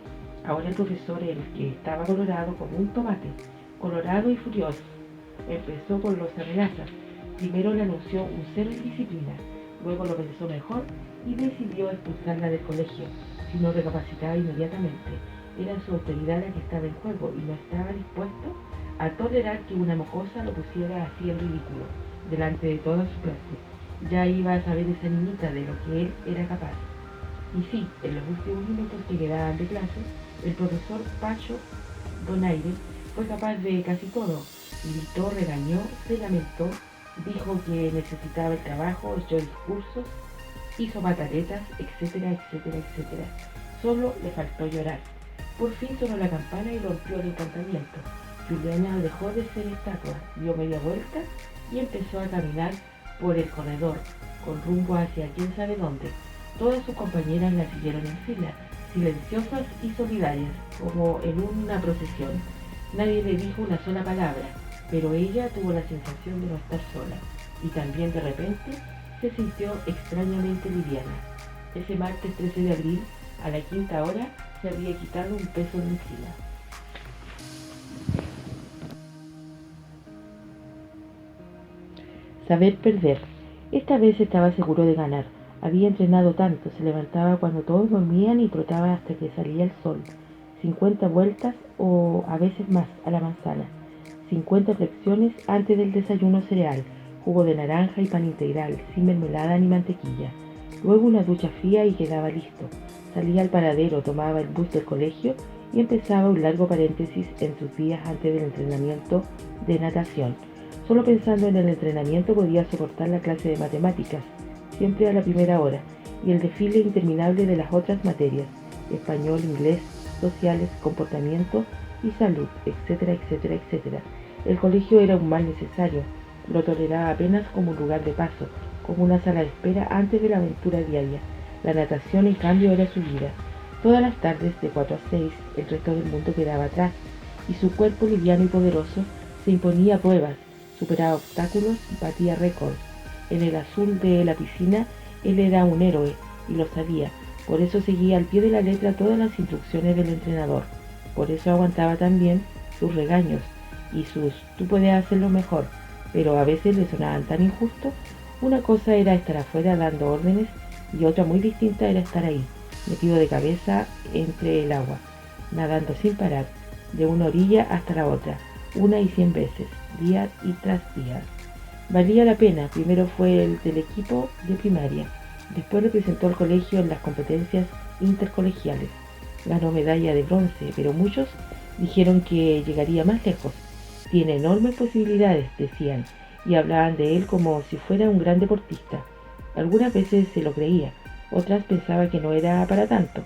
Ahora el profesor, el que estaba colorado como un tomate, colorado y furioso, empezó con los amenazas. Primero le anunció un 0 en disciplina, luego lo pensó mejor y decidió expulsarla del colegio, si no recapacitaba inmediatamente. Era su autoridad la que estaba en juego y no estaba dispuesto a tolerar que una mocosa lo pusiera así en ridículo, delante de toda su clase. Ya iba a saber esa niñita de lo que él era capaz. Y sí, en los últimos minutos que quedaban de clase, el profesor Pacho Donaire fue capaz de casi todo. Gritó, regañó, se lamentó, dijo que necesitaba el trabajo, echó discursos, hizo pataletas, etcétera, etcétera, etcétera. Solo le faltó llorar. Por fin sonó la campana y rompió el encantamiento. Juliana dejó de ser estatua, dio media vuelta y empezó a caminar por el corredor, con rumbo hacia quién sabe dónde. Todas sus compañeras la siguieron en fila, silenciosas y solidarias, como en una procesión. Nadie le dijo una sola palabra, pero ella tuvo la sensación de no estar sola, y también de repente se sintió extrañamente liviana. Ese martes 13 de abril, a la 5ª hora, se había quitado un peso de encima. Saber perder. Esta vez estaba seguro de ganar. Había entrenado tanto, se levantaba cuando todos dormían y trotaba hasta que salía el sol. 50 vueltas o a veces más a la manzana. 50 flexiones antes del desayuno cereal, jugo de naranja y pan integral, sin mermelada ni mantequilla. Luego una ducha fría y quedaba listo. Salía al paradero, tomaba el bus del colegio y empezaba un largo paréntesis en sus días antes del entrenamiento de natación. Solo pensando en el entrenamiento podía soportar la clase de matemáticas, siempre a la primera hora, y el desfile interminable de las otras materias, español, inglés, sociales, comportamiento y salud, etcétera, etcétera, etcétera. El colegio era un mal necesario, lo toleraba apenas como un lugar de paso, como una sala de espera antes de la aventura diaria. La natación, en cambio, era su vida. Todas las tardes, de 4 a 6, el resto del mundo quedaba atrás, y su cuerpo liviano y poderoso se imponía a pruebas, superaba obstáculos, batía récords. En el azul de la piscina, él era un héroe, y lo sabía. Por eso seguía al pie de la letra todas las instrucciones del entrenador. Por eso aguantaba también sus regaños y sus "tú puedes hacerlo mejor", pero a veces le sonaban tan injustos. Una cosa era estar afuera dando órdenes y otra muy distinta era estar ahí, metido de cabeza entre el agua, nadando sin parar, de una orilla hasta la otra, una y 100 veces, día y tras día. Valía la pena. Primero fue el del equipo de primaria, después representó al colegio en las competencias intercolegiales. Ganó medalla de bronce, pero muchos dijeron que llegaría más lejos. Tiene enormes posibilidades, decían, y hablaban de él como si fuera un gran deportista. Algunas veces se lo creía, otras pensaba que no era para tanto,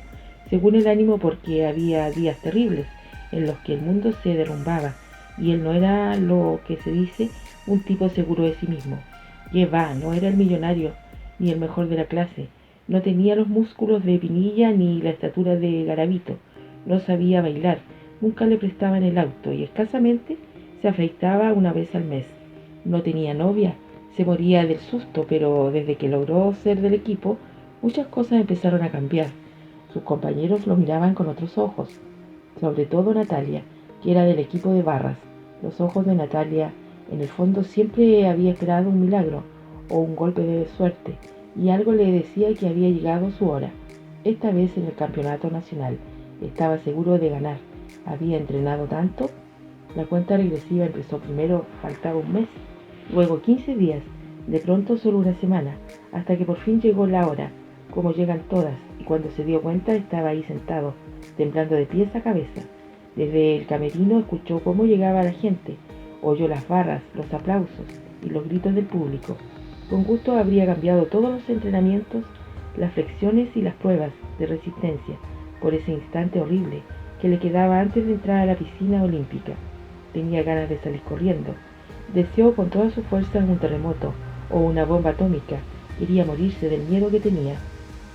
según el ánimo, porque había días terribles en los que el mundo se derrumbaba y él no era, lo que se dice, un tipo seguro de sí mismo. Que va, no era el millonario ni el mejor de la clase, no tenía los músculos de Pinilla ni la estatura de Garavito, no sabía bailar, nunca le prestaban el auto y escasamente se afeitaba una vez al mes. No tenía novia, se moría del susto, pero desde que logró ser del equipo, muchas cosas empezaron a cambiar. Sus compañeros lo miraban con otros ojos, sobre todo Natalia, que era del equipo de barras. Los ojos de Natalia, en el fondo, siempre había esperado un milagro o un golpe de suerte, y algo le decía que había llegado su hora. Esta vez en el campeonato nacional, estaba seguro de ganar. Había entrenado tanto. La cuenta regresiva empezó: primero faltaba un mes, luego 15 días, de pronto solo una semana, hasta que por fin llegó la hora, como llegan todas, y cuando se dio cuenta estaba ahí sentado, temblando de pies a cabeza. Desde el camerino escuchó cómo llegaba la gente, oyó las barras, los aplausos y los gritos del público. Con gusto habría cambiado todos los entrenamientos, las flexiones y las pruebas de resistencia, por ese instante horrible que le quedaba antes de entrar a la piscina olímpica. Tenía ganas de salir corriendo. Deseó con todas sus fuerzas un terremoto o una bomba atómica. Quería morirse del miedo que tenía.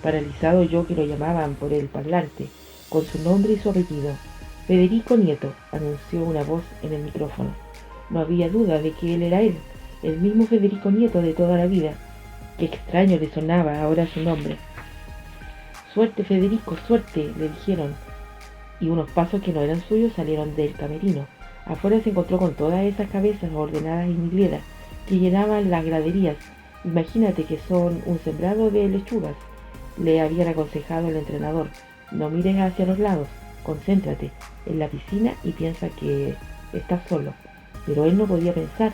Paralizado oyó que lo llamaban por el parlante, con su nombre y su apellido. Federico Nieto, anunció una voz en el micrófono. No había duda de que él era él, el mismo Federico Nieto de toda la vida. Qué extraño le sonaba ahora su nombre. Suerte, Federico, suerte, le dijeron, y unos pasos que no eran suyos salieron del camerino. Afuera se encontró con todas esas cabezas ordenadas y vidrieras que llenaban las graderías. Imagínate que son un sembrado de lechugas, le habían aconsejado el entrenador. No mires hacia los lados, concéntrate en la piscina y piensa que estás solo. Pero él no podía pensar.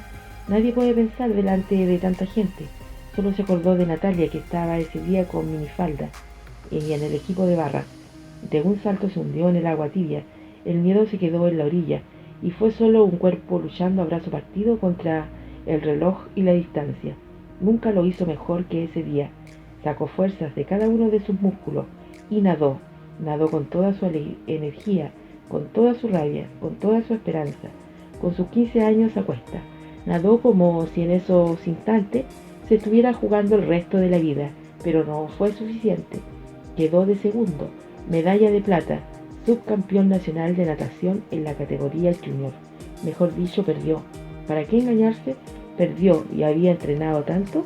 Nadie puede pensar delante de tanta gente. Solo se acordó de Natalia, que estaba ese día con minifalda y en el equipo de barras. De un salto se hundió en el agua tibia. El miedo se quedó en la orilla y fue solo un cuerpo luchando a brazo partido contra el reloj y la distancia. Nunca lo hizo mejor que ese día. Sacó fuerzas de cada uno de sus músculos y nadó. Nadó con toda su energía, con toda su rabia, con toda su esperanza, con sus 15 años a cuesta. Nadó como si en esos instantes se estuviera jugando el resto de la vida, pero no fue suficiente. Quedó de segundo, medalla de plata, subcampeón nacional de natación en la categoría junior. Mejor dicho, perdió. ¿Para qué engañarse? Perdió, y había entrenado tanto.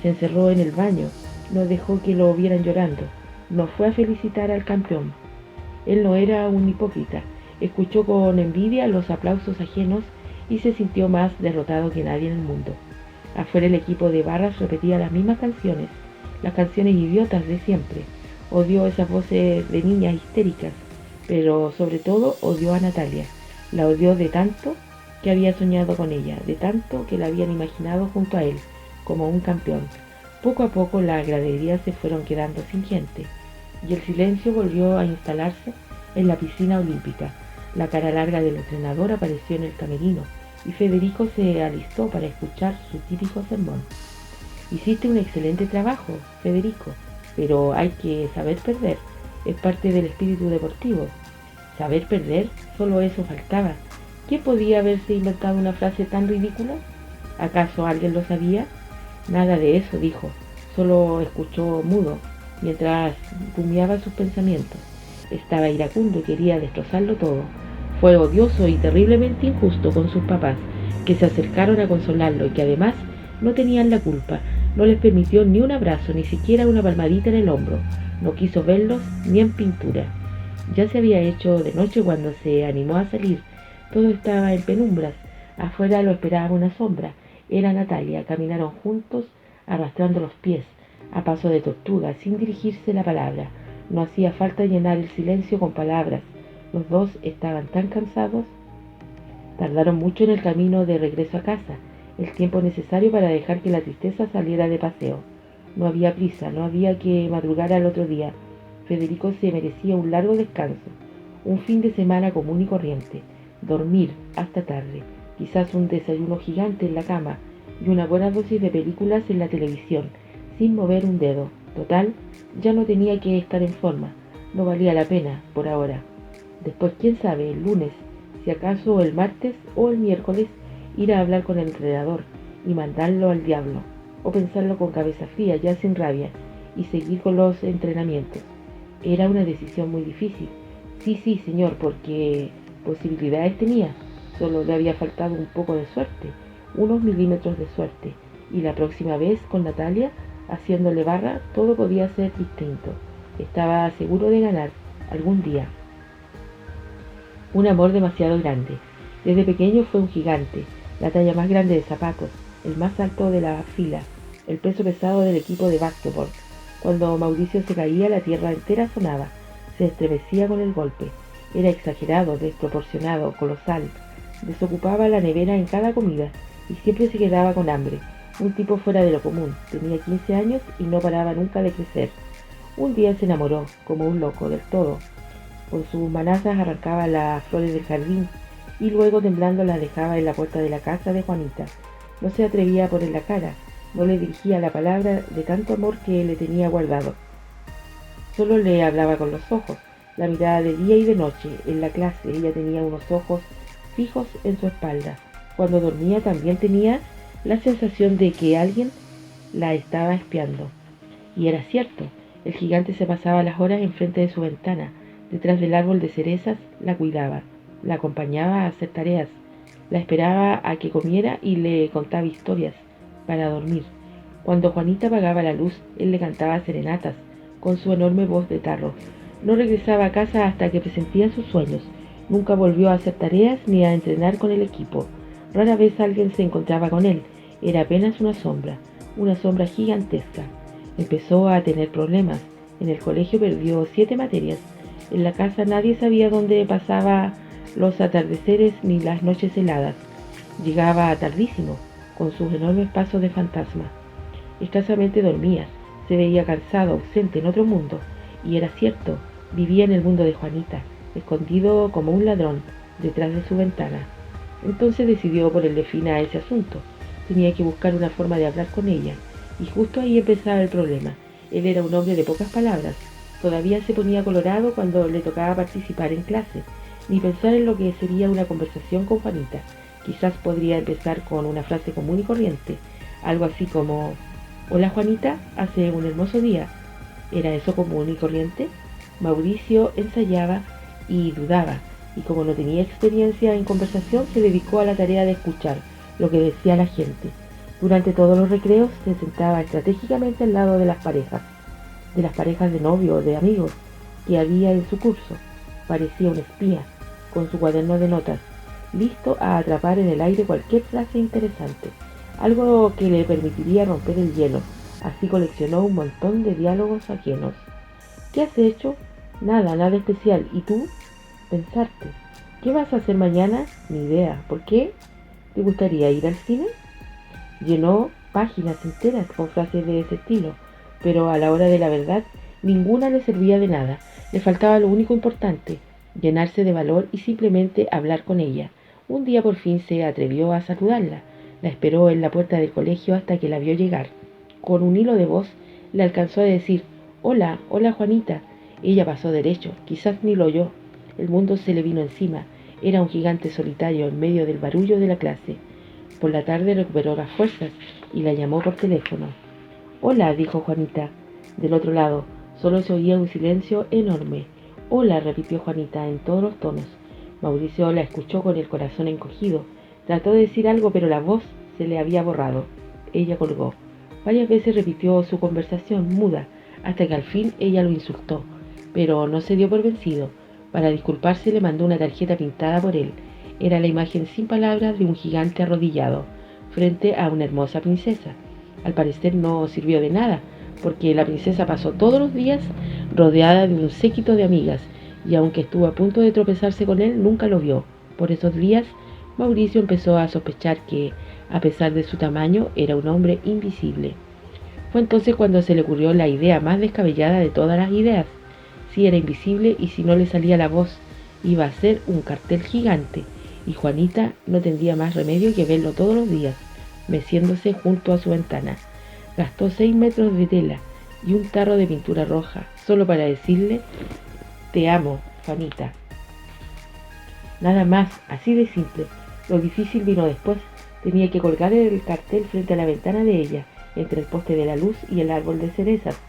Se encerró en el baño, no dejó que lo vieran llorando, no fue a felicitar al campeón. Él no era un hipócrita, escuchó con envidia los aplausos ajenos y se sintió más derrotado que nadie en el mundo. Afuera el equipo de barras repetía las mismas canciones, las canciones idiotas de siempre. Odió esas voces de niñas histéricas, pero sobre todo odió a Natalia. La odió de tanto que había soñado con ella, de tanto que la habían imaginado junto a él, como un campeón. Poco a poco las graderías se fueron quedando sin gente y el silencio volvió a instalarse en la piscina olímpica. La cara larga del entrenador apareció en el camerino y Federico se alistó para escuchar su típico sermón. Hiciste un excelente trabajo, Federico, pero hay que saber perder. Es parte del espíritu deportivo. ¿Saber perder? Solo eso faltaba. ¿Quién podía haberse inventado una frase tan ridícula? ¿Acaso alguien lo sabía? Nada de eso, dijo. Solo escuchó mudo, mientras rumiaba sus pensamientos. Estaba iracundo y quería destrozarlo todo. Fue odioso y terriblemente injusto con sus papás, que se acercaron a consolarlo y que además no tenían la culpa. No les permitió ni un abrazo, ni siquiera una palmadita en el hombro. No quiso verlos ni en pintura. Ya se había hecho de noche cuando se animó a salir. Todo estaba en penumbras. Afuera lo esperaba una sombra. Era Natalia. Caminaron juntos, arrastrando los pies, a paso de tortuga, sin dirigirse la palabra. No hacía falta llenar el silencio con palabras. Los dos estaban tan cansados. Tardaron mucho en el camino de regreso a casa, el tiempo necesario para dejar que la tristeza saliera de paseo. No había prisa, no había que madrugar al otro día. Federico se merecía un largo descanso, un fin de semana común y corriente, dormir hasta tarde, quizás un desayuno gigante en la cama y una buena dosis de películas en la televisión, sin mover un dedo. Total, ya no tenía que estar en forma, no valía la pena por ahora. Después, quién sabe, el lunes, si acaso el martes o el miércoles, ir a hablar con el entrenador y mandarlo al diablo, o pensarlo con cabeza fría, ya sin rabia, y seguir con los entrenamientos. Era una decisión muy difícil. Sí, señor, porque posibilidades tenía. Solo le había faltado un poco de suerte, unos milímetros de suerte, y la próxima vez con Natalia, haciéndole barra, todo podía ser distinto. Estaba seguro de ganar, algún día. Un amor demasiado grande. Desde pequeño fue un gigante, la talla más grande de zapatos, el más alto de la fila, el peso pesado del equipo de básquetbol. Cuando Mauricio se caía, la tierra entera sonaba, se estremecía con el golpe. Era exagerado, desproporcionado, colosal. Desocupaba la nevera en cada comida y siempre se quedaba con hambre. Un tipo fuera de lo común. Tenía 15 años y no paraba nunca de crecer. Un día se enamoró, como un loco, del todo. Con sus manazas arrancaba las flores del jardín y luego temblando las dejaba en la puerta de la casa de Juanita. No se atrevía a poner la cara, no le dirigía la palabra de tanto amor que le tenía guardado. Solo le hablaba con los ojos, la mirada de día y de noche. En la clase ella tenía unos ojos fijos en su espalda. Cuando dormía también tenía la sensación de que alguien la estaba espiando. Y era cierto, el gigante se pasaba las horas enfrente de su ventana, detrás del árbol de cerezas, la cuidaba, la acompañaba a hacer tareas, la esperaba a que comiera y le contaba historias para dormir. Cuando Juanita apagaba la luz, él le cantaba serenatas con su enorme voz de tarro. No regresaba a casa hasta que presentía sus sueños. Nunca volvió a hacer tareas ni a entrenar con el equipo. Rara vez alguien se encontraba con él. Era apenas una sombra gigantesca. Empezó a tener problemas. En el colegio perdió 7 materias. En la casa nadie sabía dónde pasaba los atardeceres ni las noches heladas. Llegaba tardísimo, con sus enormes pasos de fantasma. Escasamente dormía, se veía cansado, ausente en otro mundo. Y era cierto, vivía en el mundo de Juanita, escondido como un ladrón, detrás de su ventana. Entonces decidió ponerle fin a ese asunto. Tenía que buscar una forma de hablar con ella. Y justo ahí empezaba el problema. Él era un hombre de pocas palabras. Todavía se ponía colorado cuando le tocaba participar en clase, ni pensar en lo que sería una conversación con Juanita. Quizás podría empezar con una frase común y corriente, algo así como: «Hola Juanita, hace un hermoso día». ¿Era eso común y corriente? Mauricio ensayaba y dudaba, y como no tenía experiencia en conversación, se dedicó a la tarea de escuchar lo que decía la gente. Durante todos los recreos se sentaba estratégicamente al lado de las parejas de novio o de amigos que había en su curso. Parecía un espía, con su cuaderno de notas, listo a atrapar en el aire cualquier frase interesante, algo que le permitiría romper el hielo. Así coleccionó un montón de diálogos ajenos. ¿Qué has hecho? Nada especial. ¿Y tú? Pensarte. ¿Qué vas a hacer mañana? Ni idea. ¿Por qué? ¿Te gustaría ir al cine? Llenó páginas enteras con frases de ese estilo, pero a la hora de la verdad ninguna le servía de nada. Le faltaba lo único importante, llenarse de valor y simplemente hablar con ella. Un día por fin se atrevió a saludarla. La esperó en la puerta del colegio hasta que la vio llegar. Con un hilo de voz le alcanzó a decir: «Hola, hola Juanita». Ella pasó derecho, quizás ni lo oyó. El mundo se le vino encima. Era un gigante solitario en medio del barullo de la clase. Por la tarde recuperó las fuerzas y la llamó por teléfono. «Hola», dijo Juanita. Del otro lado solo se oía un silencio enorme. «Hola», repitió Juanita en todos los tonos. Mauricio la escuchó con el corazón encogido. Trató de decir algo, pero la voz se le había borrado. Ella colgó. Varias veces repitió su conversación muda, hasta que al fin ella lo insultó, pero no se dio por vencido. Para disculparse le mandó una tarjeta pintada por él. Era la imagen sin palabras de un gigante arrodillado frente a una hermosa princesa. Al parecer no sirvió de nada, porque la princesa pasó todos los días rodeada de un séquito de amigas, y aunque estuvo a punto de tropezarse con él, nunca lo vio. Por esos días, Mauricio empezó a sospechar que, a pesar de su tamaño, era un hombre invisible. Fue entonces cuando se le ocurrió la idea más descabellada de todas las ideas. Si era invisible y si no le salía la voz, iba a ser un cartel gigante, y Juanita no tendría más remedio que verlo todos los días, meciéndose junto a su ventana. Gastó 6 metros de tela y un tarro de pintura roja, solo para decirle: «Te amo, Juanita». Nada más, así de simple. Lo difícil vino después. Tenía que colgar el cartel frente a la ventana de ella, entre el poste de la luz y el árbol de cerezas.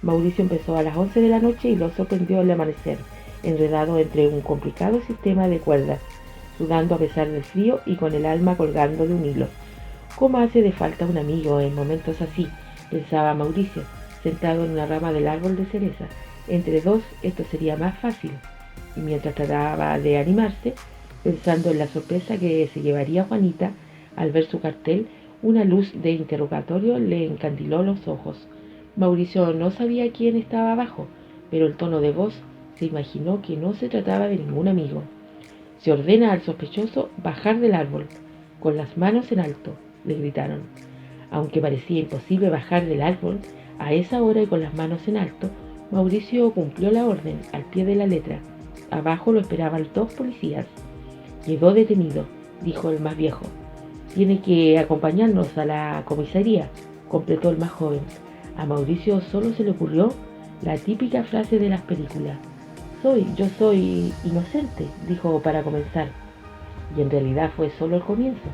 Mauricio empezó a las 11 de la noche y lo sorprendió al amanecer, enredado entre un complicado sistema de cuerdas, sudando a pesar del frío y con el alma colgando de un hilo. «¿Cómo hace de falta un amigo en momentos así?», pensaba Mauricio, sentado en una rama del árbol de cereza. Entre dos esto sería más fácil. Y mientras trataba de animarse, pensando en la sorpresa que se llevaría Juanita al ver su cartel, una luz de interrogatorio le encandiló los ojos. Mauricio no sabía quién estaba abajo, pero el tono de voz se imaginó que no se trataba de ningún amigo. «Se ordena al sospechoso bajar del árbol, con las manos en alto», le gritaron. Aunque parecía imposible bajar del árbol a esa hora y con las manos en alto, Mauricio cumplió la orden al pie de la letra. Abajo lo esperaban 2 policías. «Quedó detenido», dijo el más viejo. «Tiene que acompañarnos a la comisaría», completó el más joven. A Mauricio solo se le ocurrió la típica frase de las películas: yo soy inocente», dijo para comenzar. Y en realidad fue solo el comienzo,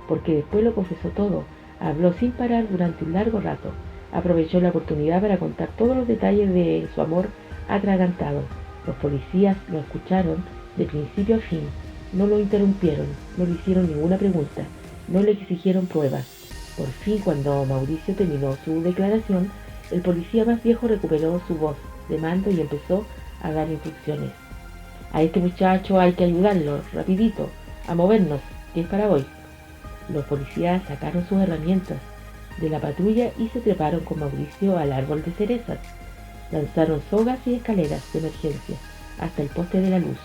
porque después lo confesó todo. Habló sin parar durante un largo rato. Aprovechó la oportunidad para contar todos los detalles de su amor atragantado. Los policías lo escucharon de principio a fin. No lo interrumpieron, no le hicieron ninguna pregunta, no le exigieron pruebas. Por fin, cuando Mauricio terminó su declaración, el policía más viejo recuperó su voz de mando y empezó a dar instrucciones. «A este muchacho hay que ayudarlo, rapidito, a movernos, que es para hoy». Los policías sacaron sus herramientas de la patrulla y se treparon con Mauricio al árbol de cerezas. Lanzaron sogas y escaleras de emergencia hasta el poste de la luz.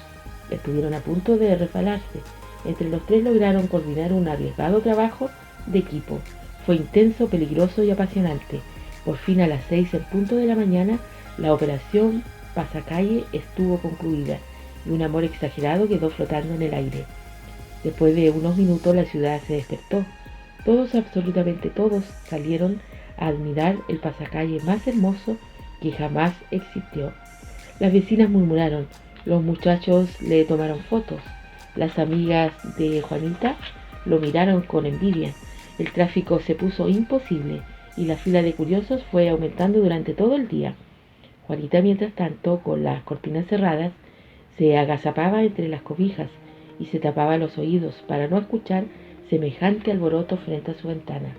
Estuvieron a punto de resbalarse. Entre los tres lograron coordinar un arriesgado trabajo de equipo. Fue intenso, peligroso y apasionante. Por fin, a las 6 en punto de la mañana, la operación Pasacalle estuvo concluida y un amor exagerado quedó flotando en el aire. Después de unos minutos la ciudad se despertó. Todos, absolutamente todos, salieron a admirar el pasacalle más hermoso que jamás existió. Las vecinas murmuraron, los muchachos le tomaron fotos, las amigas de Juanita lo miraron con envidia. El tráfico se puso imposible y la fila de curiosos fue aumentando durante todo el día. Juanita, mientras tanto, con las cortinas cerradas, se agazapaba entre las cobijas y se tapaba los oídos para no escuchar semejante alboroto frente a su ventana.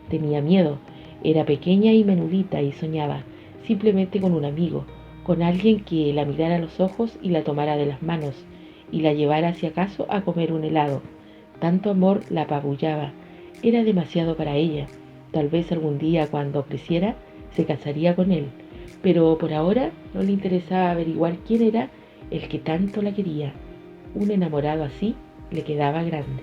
Tenía miedo, era pequeña y menudita y soñaba simplemente con un amigo, con alguien que la mirara a los ojos y la tomara de las manos y la llevara si acaso a comer un helado. Tanto amor la apabullaba, era demasiado para ella. Tal vez algún día, cuando creciera, se casaría con él, pero por ahora no le interesaba averiguar quién era el que tanto la quería. Un enamorado así le quedaba grande.